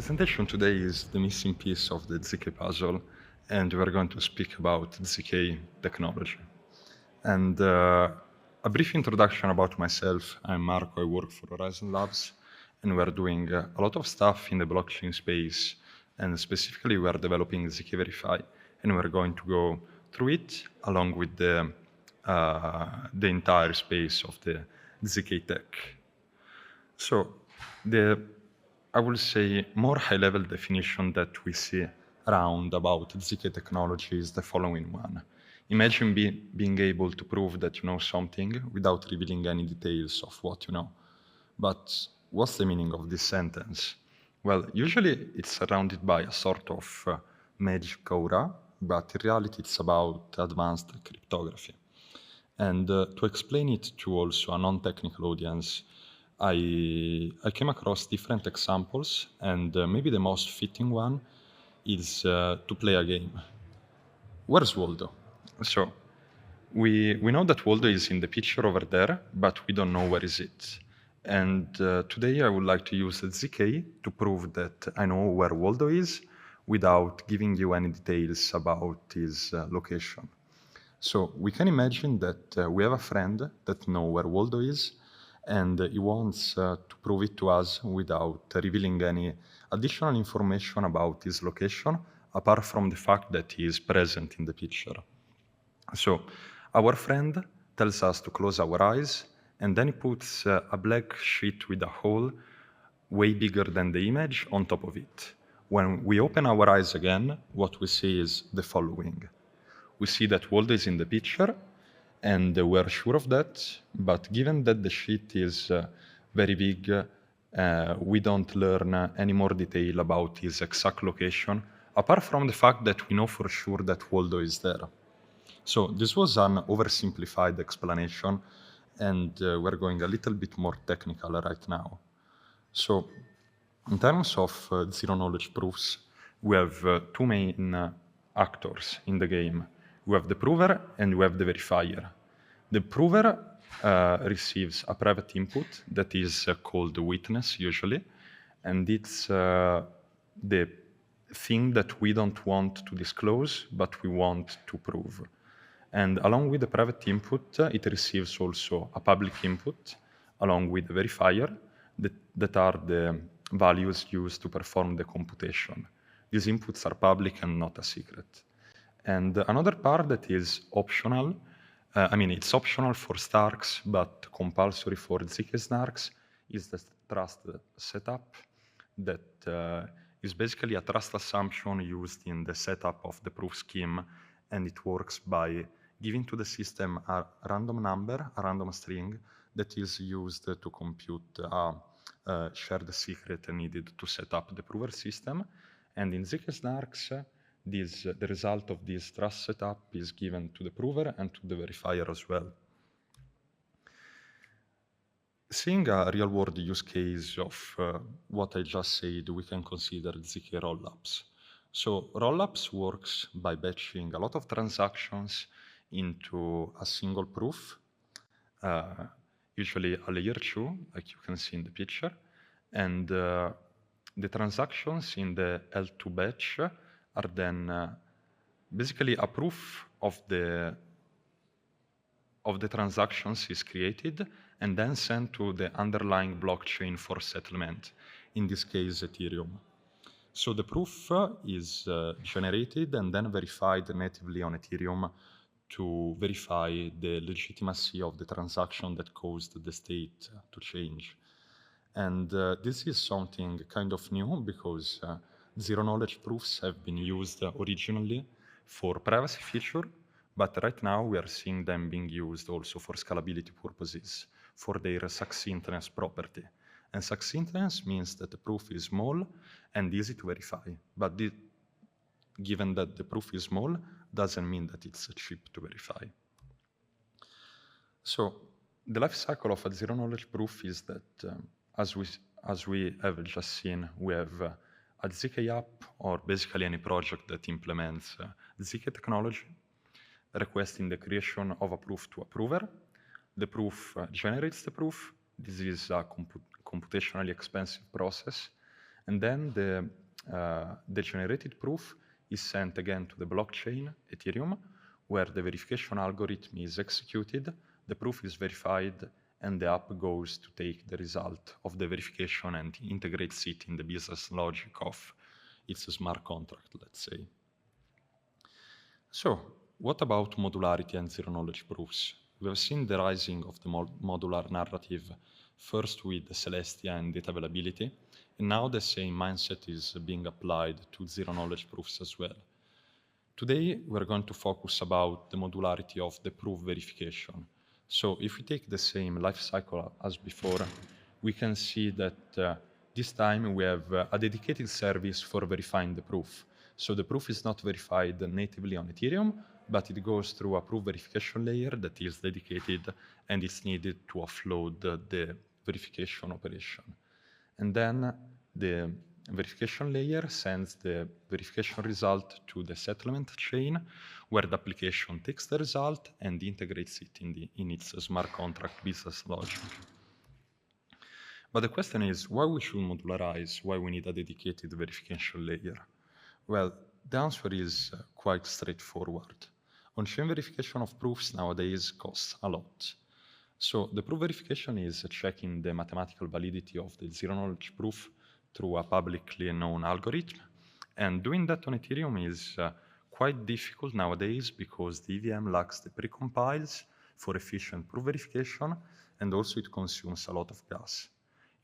presentation today is the missing piece of the ZK puzzle, and we're going to speak about ZK technology. And a brief introduction about myself. I'm Marco, I work for Horizen Labs, and we're doing a lot of stuff in the blockchain space, and specifically we're developing zkVerify, and we're going to go through it along with the entire space of the ZK tech. So I will say more high-level definition that we see around about ZK technology is the following one. Imagine being able to prove that you know something without revealing any details of what you know. But what's the meaning of this sentence? Well, usually it's surrounded by a sort of magic aura, but in reality it's about advanced cryptography. And to explain it to also a non-technical audience, I came across different examples, and maybe the most fitting one is to play a game. Where's Waldo? So we know that Waldo is in the picture over there, but we don't know where is it. And today I would like to use the ZK to prove that I know where Waldo is without giving you any details about his location. So we can imagine that we have a friend that knows where Waldo is, and he wants to prove it to us without revealing any additional information about his location, apart from the fact that he is present in the picture. So our friend tells us to close our eyes, and then he puts a black sheet with a hole way bigger than the image on top of it. When we open our eyes again, what we see is the following. We see that Waldo is in the picture, and we're sure of that, but given that the sheet is very big, we don't learn any more detail about his exact location, apart from the fact that we know for sure that Waldo is there. So this was an oversimplified explanation, and we're going a little bit more technical right now. So in terms of zero-knowledge proofs, we have two main actors in the game. We have the prover and we have the verifier. The prover receives a private input that is called the witness usually, and it's the thing that we don't want to disclose, but we want to prove. And along with the private input, it receives also a public input along with the verifier that are the values used to perform the computation. These inputs are public and not a secret. And another part that is optional, it's optional for Starks, but compulsory for ZK Snarks, is the trust setup that is basically a trust assumption used in the setup of the proof scheme, and it works by giving to the system a random number, a random string, that is used to compute a shared secret needed to set up the prover system. And in ZK Snarks, the result of this trust setup is given to the prover and to the verifier as well. Seeing a real-world use case of what I just said, we can consider ZK Rollups. So Rollups works by batching a lot of transactions into a single proof, usually a layer 2, like you can see in the picture. And the transactions in the L2 batch are then basically a proof of the transactions is created and then sent to the underlying blockchain for settlement, in this case Ethereum. So the proof is generated and then verified natively on Ethereum to verify the legitimacy of the transaction that caused the state to change. And this is something kind of new because zero-knowledge proofs have been used originally for privacy feature, but right now we are seeing them being used also for scalability purposes, for their succinctness property. And succinctness means that the proof is small and easy to verify, but given that the proof is small, doesn't mean that it's cheap to verify. So the life cycle of a zero-knowledge proof is that, as we have just seen, we have a ZK app, or basically any project that implements ZK technology, requesting the creation of a proof to a prover. The proof generates the proof. This is a computationally expensive process. And then the generated proof is sent again to the blockchain, Ethereum, where the verification algorithm is executed, the proof is verified, and the app goes to take the result of the verification and integrates it in the business logic of its smart contract, let's say. So, what about modularity and zero-knowledge proofs? We have seen the rising of the modular narrative, first with Celestia and data availability, and now the same mindset is being applied to zero-knowledge proofs as well. Today, we're going to focus about the modularity of the proof verification. So if we take the same life cycle as before, we can see that this time we have a dedicated service for verifying the proof. So the proof is not verified natively on Ethereum, but it goes through a proof verification layer that is dedicated and is needed to offload the verification operation. And then the verification layer sends the verification result to the settlement chain, where the application takes the result and integrates it in its smart contract business logic. But the question is, why we should modularize, why we need a dedicated verification layer? Well, the answer is quite straightforward. On-chain verification of proofs nowadays costs a lot. So the proof verification is checking the mathematical validity of the zero-knowledge proof through a publicly known algorithm. And doing that on Ethereum is quite difficult nowadays because the EVM lacks the precompiles for efficient proof verification, and also it consumes a lot of gas.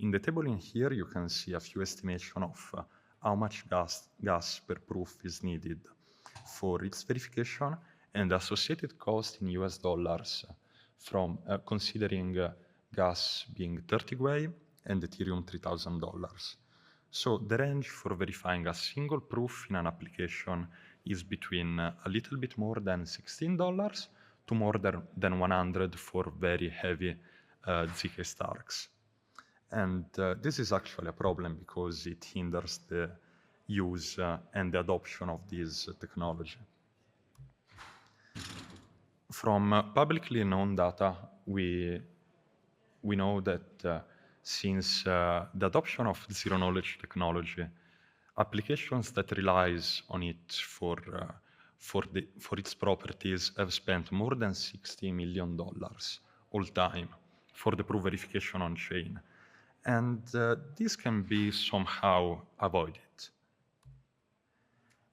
In the table in here, you can see a few estimation of how much gas per proof is needed for its verification and the associated cost in US dollars from considering gas being 30 Gwei and Ethereum $3,000. So the range for verifying a single proof in an application is between a little bit more than $16 to more than 100 for very heavy ZK stacks. And this is actually a problem because it hinders the use and the adoption of this technology. From publicly known data, we know that since the adoption of zero-knowledge technology, applications that relies on it for its properties have spent more than $60 million all time for the proof verification on chain. And this can be somehow avoided.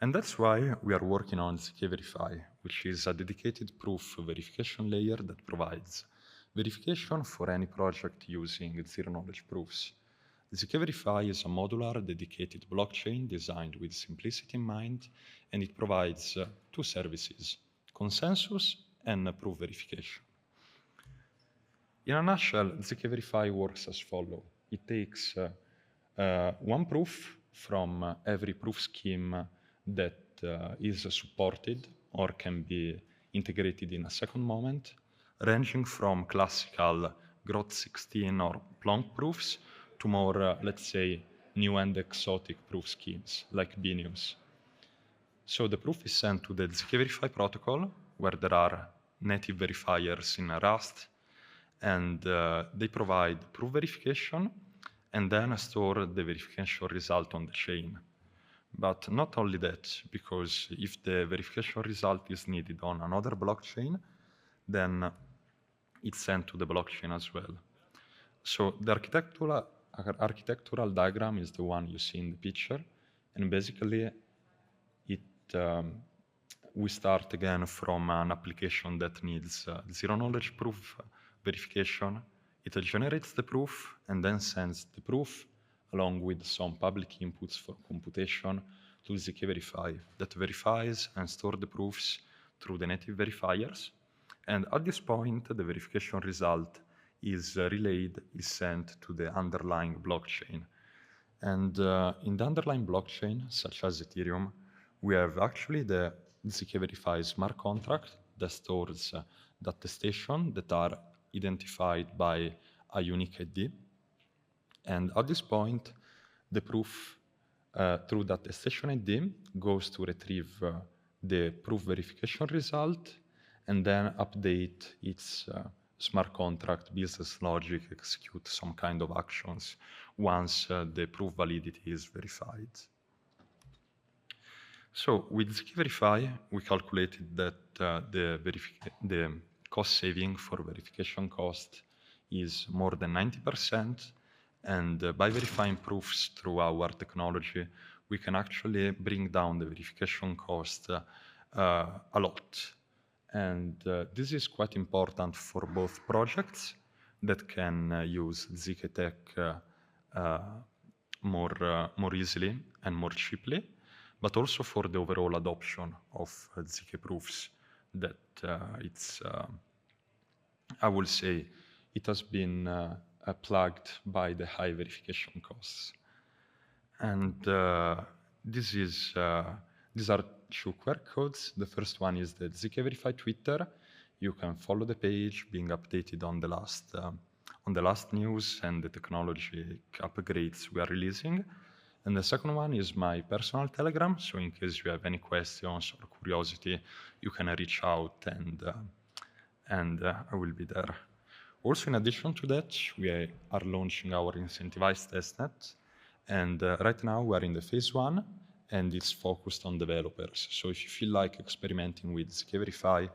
And that's why we are working on zkVerify, which is a dedicated proof verification layer that provides verification for any project using zero-knowledge proofs. zkVerify is a modular, dedicated blockchain designed with simplicity in mind, and it provides two services, consensus and proof verification. In a nutshell, zkVerify works as follows. It takes one proof from every proof scheme that is supported or can be integrated in a second moment, ranging from classical Groth16 or Plonk proofs to more, let's say, new and exotic proof schemes like Binius. So the proof is sent to the zkVerify protocol, where there are native verifiers in Rust, and they provide proof verification and then store the verification result on the chain. But not only that, because if the verification result is needed on another blockchain, then it's sent to the blockchain as well. So the architectural diagram is the one you see in the picture, and basically we start again from an application that needs zero-knowledge proof verification. It generates the proof and then sends the proof along with some public inputs for computation to zkVerify that verifies and stores the proofs through the native verifiers. And at this point, the verification result is relayed, is sent to the underlying blockchain. And in the underlying blockchain, such as Ethereum, we have actually the zkVerify smart contract that stores the attestation that are identified by a unique ID. And at this point, the proof through that attestation ID goes to retrieve the proof verification result and then update its smart contract business logic, execute some kind of actions once the proof validity is verified. So with zkVerify, we calculated that the cost saving for verification cost is more than 90%. And by verifying proofs through our technology, we can actually bring down the verification cost a lot. And this is quite important for both projects that can use ZK Tech more easily and more cheaply, but also for the overall adoption of ZK proofs that I will say it has been plagued by the high verification costs. And these are two QR codes. The first one is the zkVerify Twitter. You can follow the page being updated on the last news and the technology upgrades we are releasing. And the second one is my personal Telegram. So in case you have any questions or curiosity, you can reach out and I will be there. Also, in addition to that, we are launching our Incentivized Testnet. And right now we are in the phase 1 and it's focused on developers. So if you feel like experimenting with zkVerify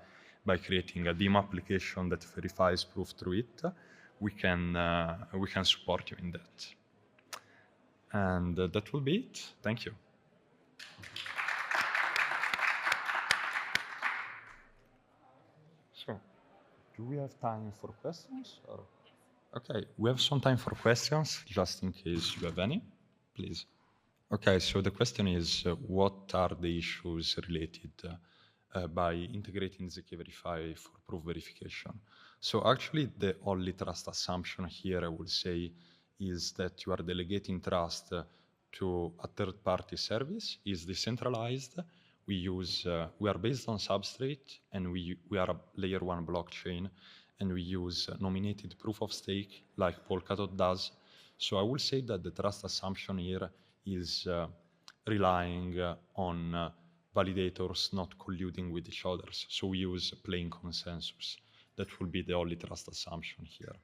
by creating a demo application that verifies proof through it, we can support you in that. And that will be it. Thank you. So, do we have time for questions? Or? Okay, we have some time for questions, just in case you have any, please. Okay, so the question is, what are the issues related by integrating zkVerify for proof verification? So actually, the only trust assumption here, I would say, is that you are delegating trust to a third-party service. Is decentralized. We are based on Substrate, and we are a layer 1 blockchain, and we use nominated proof of stake like Polkadot does. So I will say that the trust assumption here is relying on validators not colluding with each other. So we use plain consensus. That will be the only trust assumption here.